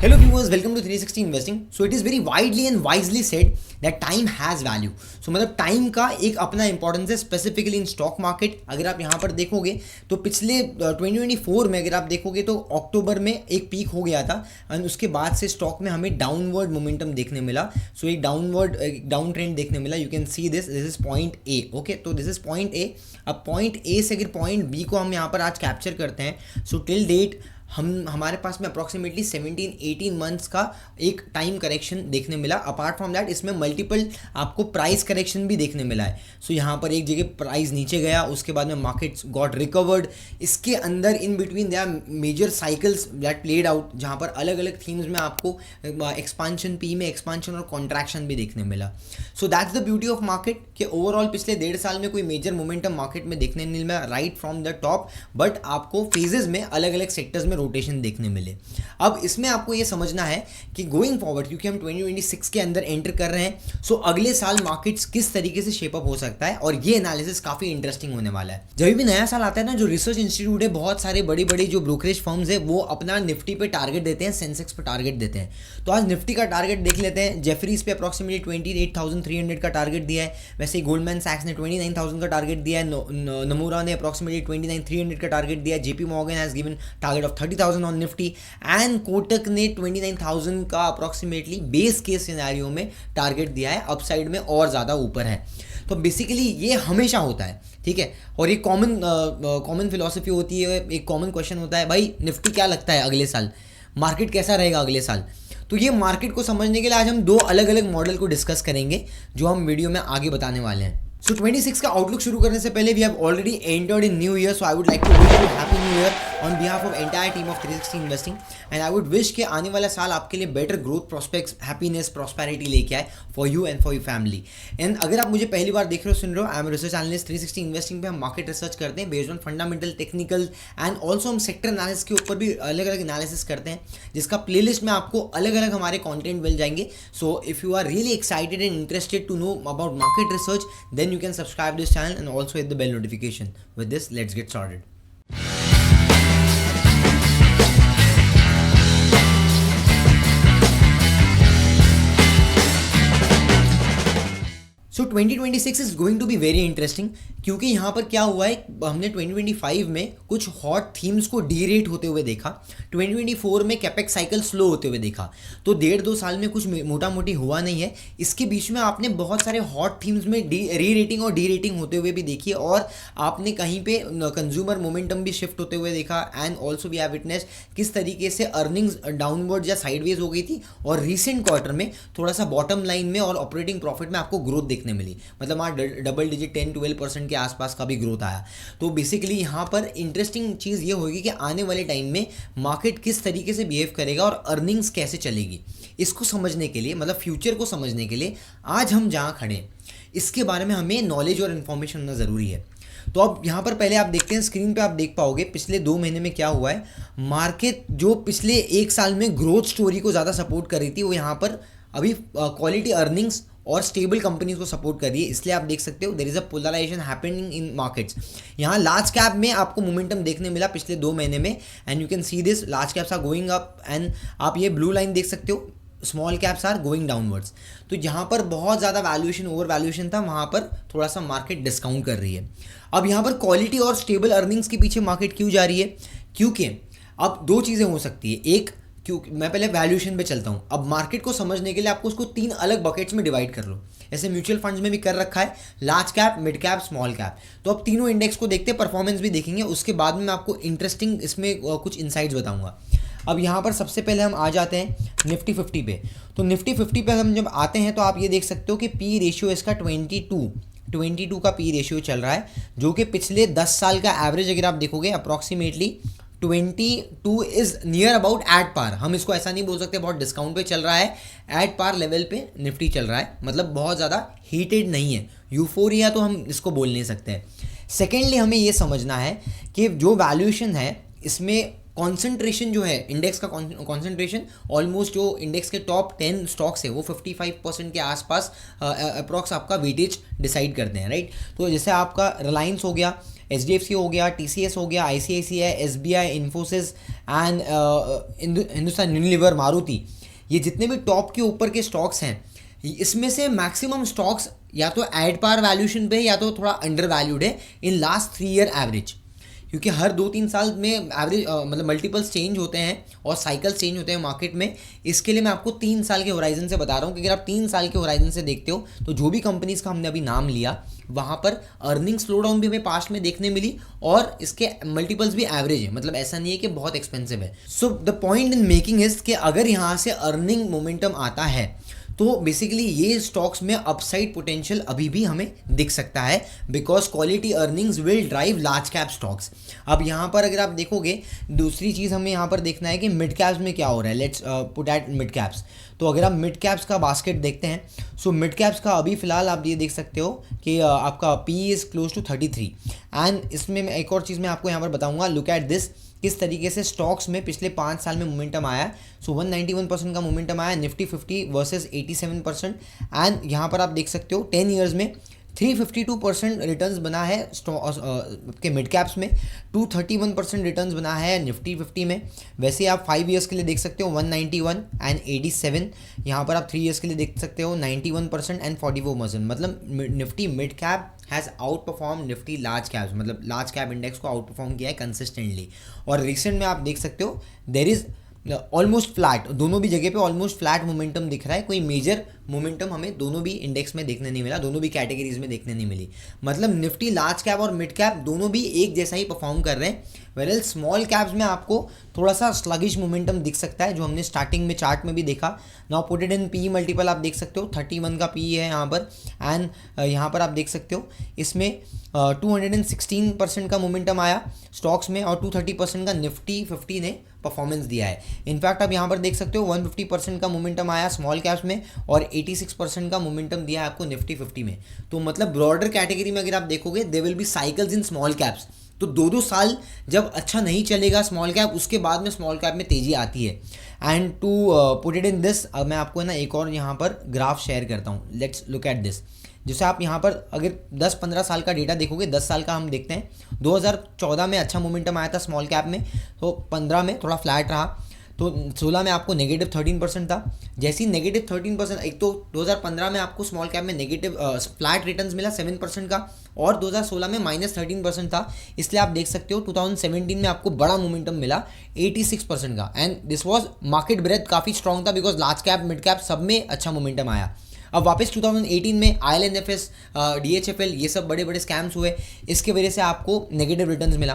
Hello viewers, welcome to 360 Investing. So it is very widely and wisely said that time has value. So मतलब time का एक अपना importance है specifically in stock market. अगर आप यहाँ पर देखोगे तो पिछले 2024 में अगर आप देखोगे तो अक्टूबर में एक पीक हो गया था एंड उसके बाद से स्टॉक में हमें डाउनवर्ड मोमेंटम देखने मिला. सो एक डाउन ट्रेंड देखने मिला. You can see this is point A. Okay, तो दिस इज पॉइंट ए. अब पॉइंट ए से अगर पॉइंट बी को हम यहाँ पर आज कैप्चर करते हैं, सो टिल डेट हमारे पास में अप्रॉक्सीमेटली 17-18 मंथ्स का एक टाइम करेक्शन देखने मिला. अपार्ट फ्रॉम दैट इसमें मल्टीपल आपको प्राइस करेक्शन भी देखने मिला है. सो यहाँ पर एक जगह प्राइस नीचे गया, उसके बाद में मार्केट्स गॉट रिकवर्ड. इसके अंदर in between they are major cycles that played out, जहाँ पर अलग अलग थीम्स में आपको एक्सपांशन, पी में एक्सपांशन और कॉन्ट्रैक्शन भी देखने मिला. So that's the beauty of market कि ओवरऑल पिछले 1.5 साल में कोई मेजर मोमेंटम मार्केट में देखने नहीं मिला right from the top, but आपको फेजेस में अलग अलग सेक्टर्स में रोटेशन देखने मिले. अब इसमें आपको ये समझना है कि गोइंग फॉरवर्ड, क्योंकि हम 2026 के अंदर एंटर कर रहे हैं, सो अगले साल मार्केट्स किस तरीके से शेप अप हो सकता है, और ये एनालिसिस काफी इंटरेस्टिंग होने वाला है. जब भी नया साल आता है ना, जो रिसर्च इंस्टीट्यूट है, बहुत सारे बड़ी बड़ी जो ब्रोकरेज फर्म्स है, वो अपना निफ्टी पे टारगेट देते हैं, सेंसेक्स पे टारगेट देते हैं. तो आज निफ्टी का टारगेट देख लेते हैं. जेफरीज पे अप्रॉक्सीमेटली 28,300 का टारगेट दिया है. वैसे ही गोल्डमैन सैक्स ने 29,000 का टारगेट दिया है. नमूरा ने अप्रॉक्सीमेटली 29,300 का टारगेट दिया है. JP Morgan has given target of 30,000 on Nifty and Kotak ने 29,000 का अप्रॉक्सीमेटली बेस केस सिनेरियो में टारगेट दिया है. अपसाइड में और ज़्यादा ऊपर है. तो बेसिकली ये हमेशा होता है, ठीक है. और ये कॉमन फिलॉसफी होती है. एक कॉमन क्वेश्चन होता है, भाई निफ्टी क्या लगता है अगले साल, मार्केट कैसा रहेगा अगले साल. तो ये मार्केट को समझने के लिए आज हम दो अलग अलग मॉडल को डिस्कस करेंगे, जो हम वीडियो में आगे बताने वाले हैं. सो 26 का आउटलुक शुरू करने से पहले we have already entered in new year, so I would like to wish you happy new year on behalf of entire team of 360 investing. And I would wish कि आने वाला साल आपके लिए better growth, prospects, happiness, prosperity लेके आए for you and for your family. And अगर आप मुझे पहली बार देख रहे हो, सुन रहे हो, I am research analyst 360 investing पे हम मार्केट रिसर्च करते हैं based on fundamental, technical and also हम सेक्टर एनालिसिस के ऊपर भी अलग अलग एनालिसिस करते हैं, जिसका प्लेलिस्ट में आपको अलग अलग हमारे कंटेंट मिल जाएंगे. So if you are really excited and interested to know about market research, then you can subscribe this channel and also hit the bell notification. With this, let's get started. So 2026 is going to be very interesting, क्योंकि यहाँ पर क्या हुआ है, हमने 2025 में कुछ hot themes को डी रेट होते हुए देखा, 2024 में कैपेक्स साइकिल स्लो होते हुए देखा. तो 1.5-2 साल में कुछ मोटा मोटी हुआ नहीं है. इसके बीच में आपने बहुत सारे हॉट थीम्स में री रेटिंग और डी रेटिंग होते हुए भी देखी, और आपने कहीं पे कंज्यूमर मोमेंटम भी शिफ्ट होते हुए देखा. And also we have witness किस तरीके से अर्निंग्स डाउनवर्ड या साइडवेज हो गई थी, और रिसेंट क्वार्टर में थोड़ा सा बॉटम लाइन में और ऑपरेटिंग प्रॉफिट में आपको ग्रोथ देखने मिली. मतलब वहाँ डबल डिजिट 10-12% के आसपास का भी ग्रोथ आया. तो बेसिकली यहाँ पर इंटरेस्टिंग चीज़ ये होगी कि आने वाले टाइम में मार्केट किस तरीके से बिहेव करेगा और अर्निंग्स कैसे चलेगी. इसको समझने के लिए, मतलब फ्यूचर को समझने के लिए आज हम जहाँ खड़े हैं, इसके बारे में हमें नॉलेज और इन्फॉर्मेशन होना ज़रूरी है. तो अब यहाँ पर पहले आप देखते हैं, स्क्रीन पे आप देख पाओगे पिछले 2 महीने में क्या हुआ है. मार्केट जो पिछले 1 साल में ग्रोथ स्टोरी को ज़्यादा सपोर्ट कर रही थी, वो यहाँ पर अभी क्वालिटी अर्निंग्स और स्टेबल कंपनीज को सपोर्ट कर रही है. इसलिए आप देख सकते हो there is a polarisation happening in markets. यहाँ लार्ज कैप में आपको मोमेंटम देखने मिला पिछले 2 महीने में, and you can see this, large caps are going up and आप ये ब्लू लाइन देख सकते हो, small caps are going downwards. तो जहाँ पर बहुत ज़्यादा वैल्यूएशन, ओवर वैल्यूएशन था, वहाँ पर थोड़ा सा मार्केट डिस्काउंट कर रही है. अब यहाँ पर क्वालिटी और स्टेबल अर्निंग्स के पीछे मार्केट क्यों जा रही है, क्योंकि अब 2 चीज़ें हो सकती है. एक, क्योंकि मैं पहले वैल्यूएशन पे चलता हूँ. अब मार्केट को समझने के लिए आपको उसको 3 अलग बकेट्स में डिवाइड कर लो. ऐसे म्यूचुअल फंड्स में भी कर रखा है, large cap, mid cap, small cap. तो अब तीनों इंडेक्स को देखते हैं, परफॉर्मेंस भी देखेंगे, उसके बाद में मैं आपको इंटरेस्टिंग इसमें कुछ इनसाइट्स बताऊंगा. अब यहाँ पर सबसे पहले हम आ जाते हैं निफ्टी 50 पे. तो निफ्टी 50 पे हम जब आते हैं तो आप ये देख सकते हो कि पी रेशियो इसका 22 का पी रेशियो चल रहा है, जो कि पिछले 10 साल का एवरेज अगर आप देखोगे approximately 22 is near about at par. हम इसको ऐसा नहीं बोल सकते बहुत डिस्काउंट पे चल रहा है, एट पार लेवल पे निफ्टी चल रहा है. मतलब बहुत ज़्यादा हीटेड नहीं है, यूफोरिया तो हम इसको बोल नहीं सकते. सेकेंडली हमें ये समझना है कि जो वैल्यूएशन है इसमें कॉन्सेंट्रेशन जो है, इंडेक्स का कॉन्सेंट्रेशन ऑलमोस्ट जो इंडेक्स के टॉप 10 स्टॉक्स है वो 55% के आसपास अप्रॉक्स आपका वेटेज डिसाइड करते हैं, राइट. तो जैसे आपका रिलायंस हो गया, HDFC हो गया, TCS हो गया, ICICI, SBI, Infosys and Hindustan Unilever, Maruti, ये जितने भी टॉप के ऊपर के स्टॉक्स हैं, इसमें से मैक्सिमम स्टॉक्स या तो एट पार वैल्यूएशन पे या तो थोड़ा अंडर वैल्यूड है इन लास्ट 3 ईयर एवरेज, क्योंकि हर 2-3 साल में एवरेज मतलब मल्टीपल्स चेंज होते हैं और साइकिल्स चेंज होते हैं मार्केट में। इसके लिए मैं आपको 3 साल के होराइजन से बता रहा हूँ कि अगर आप 3 साल के होराइजन से देखते हो तो जो भी कंपनीज का हमने अभी नाम लिया वहाँ पर अर्निंग स्लो डाउन भी हमें पास्ट में देखने मिली और इसके मल्टीपल्स भी एवरेज है, मतलब ऐसा नहीं है कि बहुत एक्सपेंसिव है। So the point in making is कि अगर यहाँ से अर्निंग मोमेंटम आता है तो बेसिकली ये स्टॉक्स में अपसाइड पोटेंशियल अभी भी हमें दिख सकता है, because quality earnings will drive large cap stocks. अब यहाँ पर अगर आप देखोगे, दूसरी चीज़ हमें यहाँ पर देखना है कि मिड कैप्स में क्या हो रहा है। Let's put at mid caps. तो अगर आप मिड कैप्स का बास्केट देखते हैं, सो मिड कैप्स का अभी फिलहाल आप ये देख सकते हो कि आपका P is close to 33। And इसमें मैं एक और चीज़ मैं आपको यहाँ पर बताऊँगा, लुक एट दिस, किस तरीके से स्टॉक्स में पिछले 5 साल में मोमेंटम आया। सो 191% का मोमेंटम आया निफ्टी 50 वर्सेस 87%। एंड यहाँ पर आप देख सकते हो 10 ईयर्स में 352% रिटर्न्स बना है के मिड कैप्स में, 231% रिटर्न्स बना है निफ्टी 50 में। वैसे आप 5 ईयर्स के लिए देख सकते हो 191 एंड 87। यहाँ पर आप 3 ईयर्स के लिए देख सकते हो 91% एंड 44%। मतलब Nifty mid cap has out perform Nifty large caps, मतलब लार्ज कैप इंडेक्स को आउट परफॉर्म किया है कंसिस्टेंटली। और रिसेंट में आप देख सकते हो देयर इज़ ऑलमोस्ट फ्लैट, दोनों भी जगह पे ऑलमोस्ट फ्लैट मोमेंटम दिख रहा है, कोई मेजर मोमेंटम हमें दोनों भी इंडेक्स में देखने नहीं मिला, दोनों भी कैटेगरीज में देखने नहीं मिली। मतलब निफ्टी लार्ज कैप और मिड कैप दोनों भी एक जैसा ही परफॉर्म कर रहे हैं। वेल स्मॉल कैप्स में आपको थोड़ा सा स्लगिश मोमेंटम दिख सकता है, जो हमने स्टार्टिंग में चार्ट में भी देखा। Now put it in P multiple आप देख सकते हो 31 का पी है यहाँ पर। एंड यहाँ पर आप देख सकते हो इसमें 216% का मोमेंटम आया स्टॉक्स में और 230% का निफ्टी 50 ने परफॉर्मेंस दिया है। इनफैक्ट आप यहाँ पर देख सकते हो 150% का मोमेंटम आया स्मॉल कैप्स में और 86% का मोमेंटम दिया है आपको निफ्टी 50 में। तो मतलब ब्रॉडर कैटेगरी में अगर आप देखोगे they will be cycles in small caps. तो 2-2 साल जब अच्छा नहीं चलेगा स्मॉल कैप, उसके बाद में स्मॉल कैप में तेज़ी आती है। And to put it in this, अब मैं आपको ना एक और यहाँ पर ग्राफ शेयर करता हूँ। Let's look at this. जैसे आप यहाँ पर अगर 10-15 साल का डेटा देखोगे, 10 साल का हम देखते हैं, 2014 में अच्छा मोमेंटम आया था स्मॉल कैप में, तो 15 में थोड़ा फ्लैट रहा, तो 16 में आपको नेगेटिव 13% था। जैसे ही नेगेटिव 13%, एक तो 2015 में आपको स्मॉल कैप में नेगेटिव फ्लैट रिटर्न्स मिला 7% का, और 2016 में -13% था। इसलिए आप देख सकते हो 2017 में आपको बड़ा मोमेंटम मिला 86% का। And this was market breadth काफ़ी स्ट्रॉन्ग था, because large cap mid cap सब में अच्छा मोमेंटम आया। अब वापस 2018 में IL&FS, DHFL, ये सब बड़े बड़े स्कैम्स हुए, इसके वजह से आपको नेगेटिव रिटर्न्स मिला।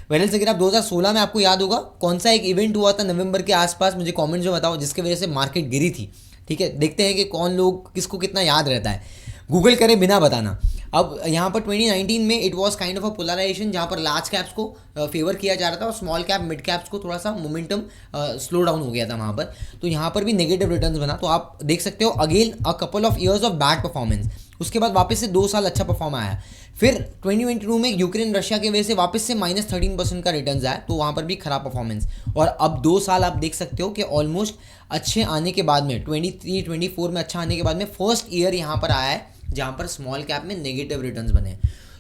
वेल अगर आप 2016 में आपको याद होगा कौन सा एक इवेंट हुआ था नवंबर के आसपास, मुझे कमेंट्स में बताओ, जिसके वजह से मार्केट गिरी थी। ठीक है, देखते हैं कि कौन लोग किसको कितना याद रहता है, गूगल करें बिना बताना। अब यहाँ पर 2019 में it was kind of a polarisation, जहाँ पर लार्ज कैप्स को फेवर किया जा रहा था और स्मॉल कैप मिड कैप्स को थोड़ा सा मोमेंटम स्लो डाउन हो गया था वहाँ पर। तो यहाँ पर भी नेगेटिव रिटर्न्स बना। तो आप देख सकते हो again a couple of years of bad performance. उसके बाद वापस से 2 साल अच्छा परफॉर्म आया। फिर 2022 में यूक्रेन रशिया की वजह से वापस से -13% का रिटर्न्स आया, तो वहाँ पर भी खराब परफॉर्मेंस। और अब 2 साल आप देख सकते हो कि ऑलमोस्ट अच्छे आने के बाद में 23-24 में अच्छा आने के बाद में फर्स्ट ईयर यहाँ पर आया है जहाँ पर स्मॉल कैप में नेगेटिव रिटर्न्स बने।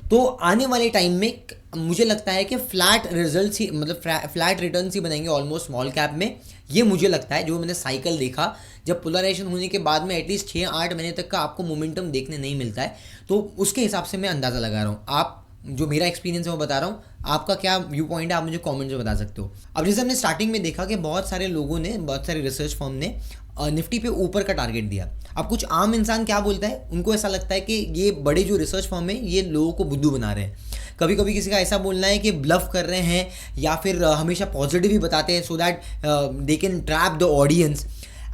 तो आने वाले टाइम में मुझे लगता है कि फ्लैट रिजल्ट्स ही, मतलब फ्लैट रिटर्न्स ही बनेंगे ऑलमोस्ट स्मॉल कैप में। ये मुझे लगता है, जो मैंने साइकिल देखा, जब पोलराइजेशन होने के बाद में एटलीस्ट 6-8 महीने तक का आपको मोमेंटम देखने नहीं मिलता है, तो उसके हिसाब से मैं अंदाज़ा लगा रहा हूँ। आप जो मेरा एक्सपीरियंस है वो बता रहा हूँ, आपका क्या व्यू पॉइंट है आप मुझे कमेंट्स में बता सकते हो। अब जैसे हमने स्टार्टिंग में देखा कि बहुत सारे लोगों ने, बहुत सारे रिसर्च फर्म ने निफ्टी पे ऊपर का टारगेट दिया। अब कुछ आम इंसान क्या बोलता है, उनको ऐसा लगता है कि ये बड़े जो रिसर्च फर्म है ये लोगों को बुद्धू बना रहे हैं। कभी कभी किसी का ऐसा बोलना है कि ब्लफ कर रहे हैं, या फिर हमेशा पॉजिटिव ही बताते हैं so that they can trap the audience.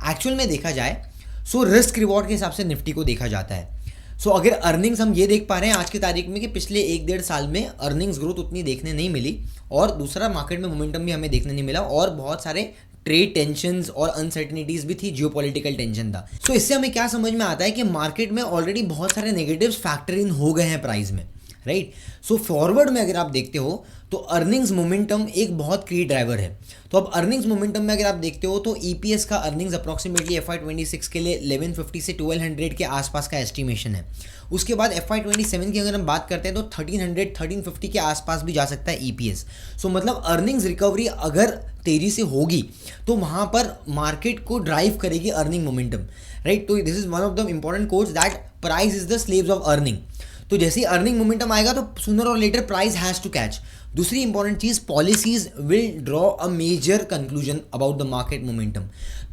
Actual में देखा जाए सो रिस्क रिवॉर्ड के हिसाब से निफ्टी को देखा जाता है। सो अगर अर्निंग्स हम ये देख पा रहे हैं आज की तारीख में कि पिछले 1-1.5 साल में अर्निंग्स ग्रोथ उतनी देखने नहीं मिली, और दूसरा मार्केट में मोमेंटम भी हमें देखने नहीं मिला, और बहुत सारे ट्रेड टेंशंस और अनसर्टेनिटीज भी थी, जियोपॉलिटिकल टेंशन था। सो इससे हमें क्या समझ में आता है कि मार्केट में ऑलरेडी बहुत सारे नेगेटिव्स फैक्टर इन हो गए हैं प्राइस में, राइट। सो फॉरवर्ड में अगर आप देखते हो तो अर्निंग्स मोमेंटम एक बहुत की ड्राइवर है। तो अब अर्निंग्स मोमेंटम में अगर आप देखते हो तो ईपीएस का अर्निंग्स अप्रॉक्सीमेटली FY26 के लिए 1150 से 1200 के आसपास का एस्टिमेशन है। उसके बाद FY27 की अगर हम बात करते हैं तो 1300 1350 के आसपास भी जा सकता है ईपीएस। सो मतलब अर्निंग्स रिकवरी अगर तेजी से होगी तो वहाँ पर मार्केट को ड्राइव करेगी अर्निंग मोमेंटम, राइट। तो this is one of the important quotes that price is the slaves of earning. तो जैसे ही अर्निंग मोमेंटम आएगा तो सूनर और later price has to catch. दूसरी इंपॉर्टेंट चीज़, policies will draw a major conclusion about the market momentum.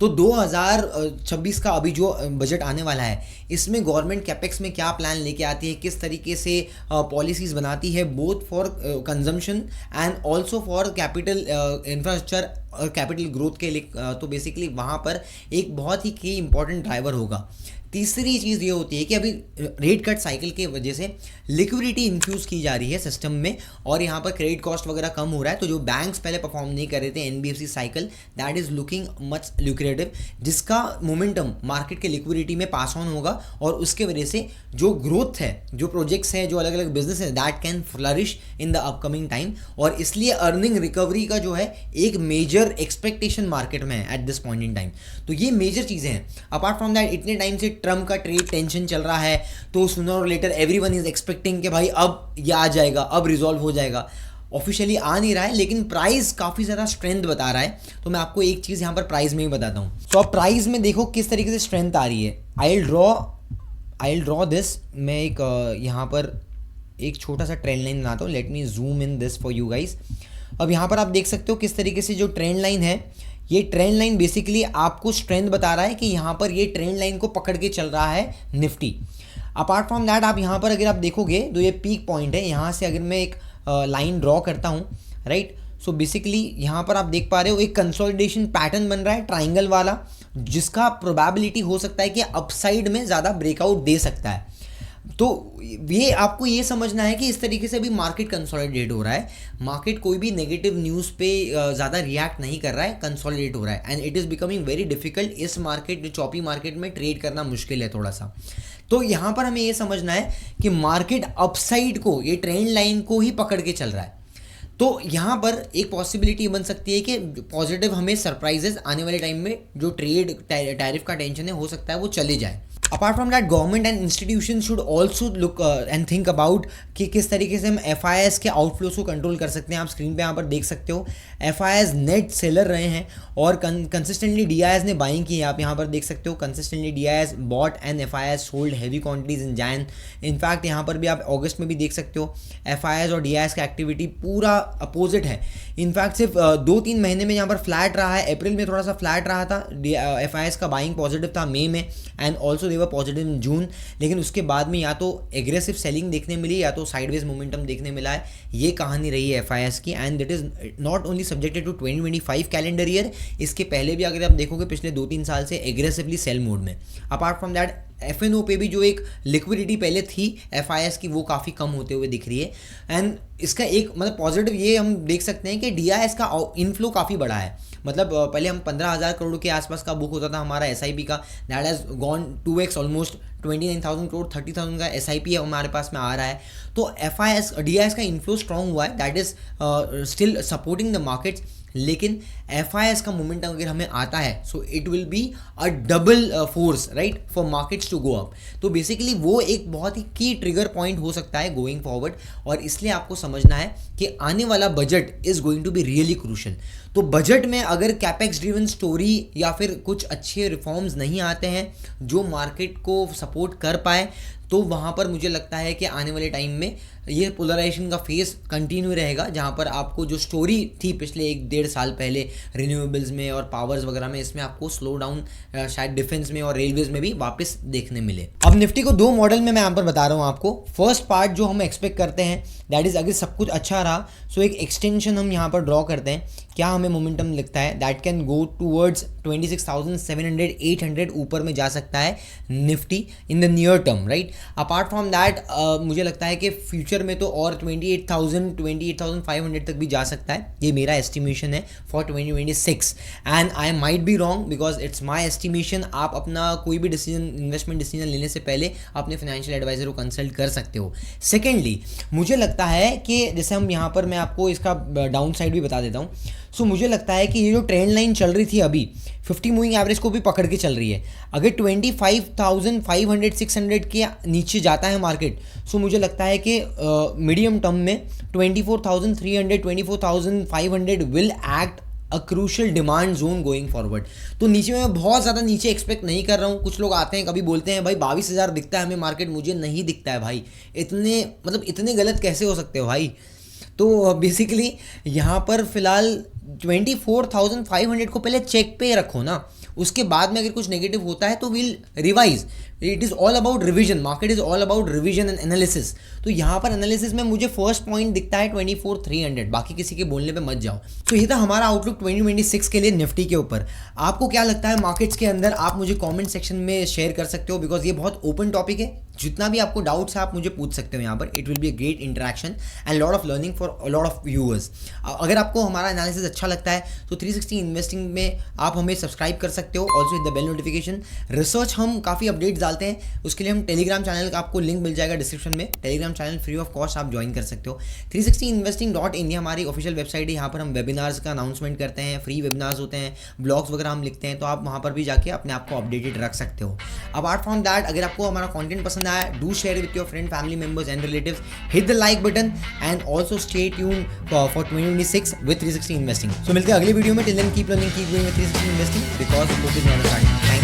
तो 2026 का अभी जो बजट आने वाला है इसमें गवर्नमेंट कैपेक्स में क्या प्लान लेके आती है, किस तरीके से पॉलिसीज बनाती है, both for consumption and also for capital infrastructure और कैपिटल ग्रोथ के लिए। तो बेसिकली वहाँ पर एक बहुत ही की इंपॉर्टेंट ड्राइवर होगा। तीसरी चीज़ ये होती है कि अभी रेट कट साइकिल की वजह से लिक्विडिटी इन्फ्यूज़ की जा रही है सिस्टम में और यहाँ पर क्रेडिट कॉस्ट वगैरह कम हो रहा है। तो जो बैंक्स पहले परफॉर्म नहीं कर रहे थे, NBFC cycle that is looking much lucrative, जिसका मोमेंटम मार्केट के लिक्विडिटी में पास ऑन होगा और उसके वजह से जो ग्रोथ है, जो प्रोजेक्ट्स हैं, जो अलग अलग बिजनेस है, that can flourish in the upcoming time. और इसलिए अर्निंग रिकवरी का जो है एक मेजर एक्सपेक्टेशन मार्केट में है at this point in time. तो ये मेजर चीज़ें हैं। अपार्ट फ्रॉम दैट इतने टाइम से ट्रम्प का ट्रेड टेंशन चल रहा है तो सूनर और लेटर एवरीवन इज एक्सपेक्टिंग कि भाई अब ये आ जाएगा, अब रिजॉल्व हो जाएगा। ऑफिशियली आ नहीं रहा है लेकिन प्राइस काफ़ी ज़्यादा स्ट्रेंथ बता रहा है। तो मैं आपको एक चीज़ यहाँ पर प्राइस में ही बताता हूँ। तो अब प्राइस में देखो किस तरीके से स्ट्रेंथ आ रही है। I will draw this. मैं एक यहाँ पर एक छोटा सा ट्रेंड लाइन बनाता हूँ। Let me zoom in this for you guys. अब यहाँ पर आप देख सकते हो किस तरीके से जो ट्रेंड लाइन है, ये ट्रेंड लाइन बेसिकली आपको स्ट्रेंथ बता रहा है कि यहाँ पर ये ट्रेंड लाइन को पकड़ के चल रहा है निफ्टी। अपार्ट फ्रॉम दैट आप यहाँ पर अगर आप देखोगे तो ये पीक पॉइंट है। यहाँ से अगर मैं एक लाइन ड्रॉ करता हूँ, राइट, सो बेसिकली यहाँ पर आप देख पा रहे हो एक कंसोलिडेशन पैटर्न बन रहा है ट्राइंगल वाला, जिसका प्रोबेबिलिटी हो सकता है कि अपसाइड में ज़्यादा ब्रेकआउट दे सकता है। तो ये आपको ये समझना है कि इस तरीके से भी मार्केट कंसोलिडेट हो रहा है। मार्केट कोई भी नेगेटिव न्यूज़ पे ज़्यादा रिएक्ट नहीं कर रहा है, कंसोलिडेट हो रहा है and it is becoming very difficult. इस मार्केट, जो चॉपी मार्केट में ट्रेड करना मुश्किल है थोड़ा सा। तो यहाँ पर हमें ये समझना है कि मार्केट अपसाइड को, ये ट्रेंड लाइन को ही पकड़ के चल रहा है। तो यहाँ पर एक पॉसिबिलिटी बन सकती है कि पॉजिटिव हमें सरप्राइजेस आने वाले टाइम में, जो ट्रेड टैरिफ का टेंशन है, हो सकता है वो चले जाए। Apart from that government and institution should also look and think about कि किस तरीके से हम FIIs के आउटफ्लोज को कंट्रोल कर सकते हैं। आप स्क्रीन पे यहाँ पर देख सकते हो FIIs नेट सेलर रहे हैं और कंसिस्टेंटली DIs ने बाइंग की है। आप यहाँ पर देख सकते हो consistently DIs bought and FIIs sold heavy quantities in Jan. In fact यहाँ पर भी आप अगस्त में भी देख सकते हो FIIs और DIs का एक्टिविटी पूरा अपोजिट है। इनफैक्ट सिर्फ 2-3 महीने में यहाँ पर फ्लैट रहा है। अप्रैल में थोड़ा सा फ्लैट रहा था, FIIs का बाइंग पॉजिटिव था मई में and also they were positive in June. लेकिन उसके बाद में या तो एग्रेसिव सेलिंग देखने मिली या तो साइडवेज मोमेंटम देखने मिला है। ये कहानी रही है FIIs की and that is not only subjected to 2025 calendar year, इसके पहले भी अगर आप देखोगे पिछले 2-3 साल से एग्रेसिवली सेल मोड में। अपार्ट फ्रॉम दैट FNO पे भी जो एक लिक्विडिटी पहले थी FIIs की, वो काफ़ी कम होते हुए दिख रही है एंड इसका एक मतलब पॉजिटिव ये हम देख सकते हैं कि DIs का इनफ्लो काफ़ी बड़ा है। मतलब पहले हम 15,000 करोड़ के आसपास का बुक होता था हमारा SIP का, that has gone 2x almost 29,000 crore, 30,000 का SIP हमारे पास में आ रहा है। तो DIs का इनफ्लो स्ट्रॉन्ग हुआ है, that is still supporting the markets. लेकिन FIIs का मोमेंटम अगर हमें आता है so it will be a double force, right, for markets to go up. तो बेसिकली वो एक बहुत ही की ट्रिगर पॉइंट हो सकता है गोइंग फॉरवर्ड और इसलिए आपको समझना है कि आने वाला budget is going to be really crucial. तो बजट में अगर कैपेक्स ड्रिवन स्टोरी या फिर कुछ अच्छे रिफॉर्म्स नहीं आते हैं जो मार्केट को सपोर्ट कर पाए, तो वहाँ पर मुझे लगता है कि आने वाले टाइम में ये पोलराइजेशन का फेस कंटिन्यू रहेगा, जहाँ पर आपको जो स्टोरी थी पिछले 1-1.5 साल पहले रिन्यूएबल्स में और पावर्स वगैरह में, इसमें आपको स्लो डाउन शायद डिफेंस में और रेलवेज में भी वापस देखने मिले। अब निफ्टी को 2 मॉडल में मैं यहाँ पर बता रहा हूँ आपको। फर्स्ट पार्ट जो हम एक्सपेक्ट करते हैं दैट इज़ अगर सब कुछ अच्छा रहा सो एक एक्सटेंशन हम यहाँ पर ड्रॉ करते हैं। क्या हमें मोमेंटम लिखता है दैट कैन गो टूवर्ड्स 26,700 800 ऊपर में जा सकता है Nifty in the near term, right. Apart from that मुझे लगता है कि फ्यूचर फ्यूचर में तो और 28,500 तक भी जा सकता है, ये मेरा एस्टिमेशन है for 2026 and I might be wrong because it's my estimation. आप अपना कोई भी डिसीजन, इन्वेस्टमेंट डिसीजन लेने से पहले अपने फाइनेंशियल एडवाइजर को कंसल्ट कर सकते हो। सेकेंडली मुझे लगता है कि जैसे हम यहाँ पर, मैं आपको इसका डाउन साइड भी बता देता हूँ। सो मुझे लगता है कि ये जो ट्रेंड लाइन चल रही थी अभी 50 मूविंग एवरेज को भी पकड़ के चल रही है, अगर 25,500-600 के नीचे जाता है मार्केट, सो मुझे लगता है कि मीडियम टर्म में 24,300-24,500 will act a crucial demand zone going forward. तो नीचे मैं बहुत ज़्यादा नीचे एक्सपेक्ट नहीं कर रहा हूँ। कुछ लोग आते हैं कभी बोलते हैं भाई 22,000 दिखता है हमें मार्केट, मुझे नहीं दिखता है भाई, इतने मतलब इतने गलत कैसे हो सकते हो भाई। तो बेसिकली यहाँ पर फिलहाल 24,500 को पहले चेक पे रखो ना, उसके बाद में अगर कुछ नेगेटिव होता है तो will revise. It is all about revision, market is all about revision and analysis. तो यहाँ पर एनालिसिस में मुझे फर्स्ट पॉइंट दिखता है 24,300, बाकी किसी के बोलने पे मत जाओ। तो ये था हमारा आउटलुक 2026 के लिए निफ्टी के ऊपर। आपको क्या लगता है मार्केट्स के अंदर, आप मुझे कमेंट सेक्शन में शेयर कर सकते हो, बिकॉज ये बहुत ओपन टॉपिक है। जितना भी आपको डाउट्स है आप मुझे पूछ सकते हो यहाँ पर। It will be a great interaction and lot of learning for lot of viewers. अगर आपको हमारा एनालिसिस अच्छा लगता है तो 360 इन्वेस्टिंग में आप हमें सब्सक्राइब कर सकते हो, also with the bell notification. Research हम काफ़ी अपडेट्स डालते हैं, उसके लिए हम टेलीग्राम चैनल का आपको लिंक मिल जाएगा डिस्क्रिप्शन में। Telegram channel free of cost आप ज्वाइन कर सकते हो। 360investing.in हमारी ऑफिशियल वेबसाइट है, यहाँ पर हम वेबिनार्स का अनाउंसमेंट करते हैं, फ्री वेबिनार्स होते हैं, ब्लॉग्स वगैरह हम लिखते हैं, तो आप वहाँ पर भी जाके अपने आप को अपडेटेड रख सकते हो। अपार्ट फ्रॉम दैट, अगर आपको हमारा कंटेंट पसंद आया, do share with your friend, family members and relatives, hit the like button and also stay tuned for 2026 with 360 investing. So मिलते हैं अगली वीडियो में। Till then keep learning, keep going with 360 investing because focus never starting.